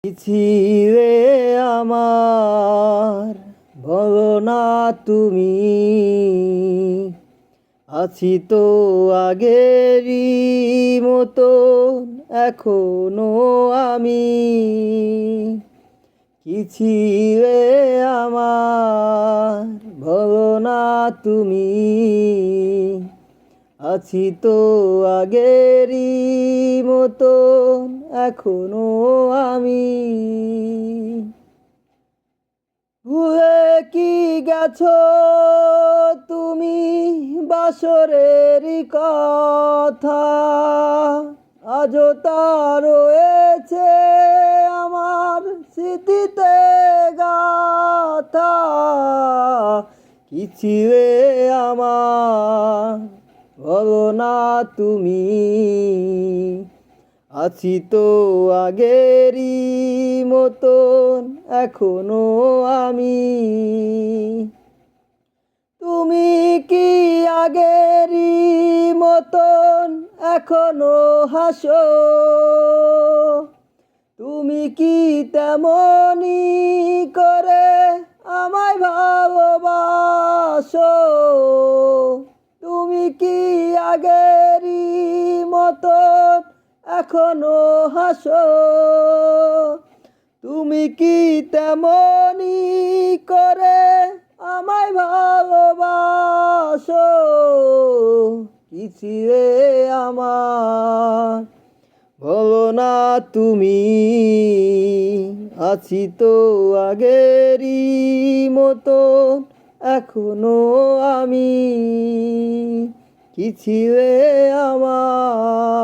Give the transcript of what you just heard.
ছিলে আমার, বলো না তুমি। আছি তো আগেরই মতন এখনো আমি। কি ছিলে আমার, বলো না তুমি। আছি তো আগেরই মতন এখনো আমি। ভুলে কি গেছো তুমি বাসরেরই কথা? আজও তা রয়েছে আমার স্মৃতিতে গাথা। কি ছিলে আমার, বলো না তুমি। আছি তো আগেরই মতন এখনো আমি। তুমি কি আগেরই মতন এখনো হাসো? তুমি কি তেমনি করে আমায় ভালোবাসো? তুমি কি আগেরই মতন এখনো হাসো? তুমি কি তেমনি করে আমায় ভালোবাসো? কি ছিলে আমার, বলো না তুমি। আছি তো আগেরই মতন এখনো আমি। কি ছিলে আমার।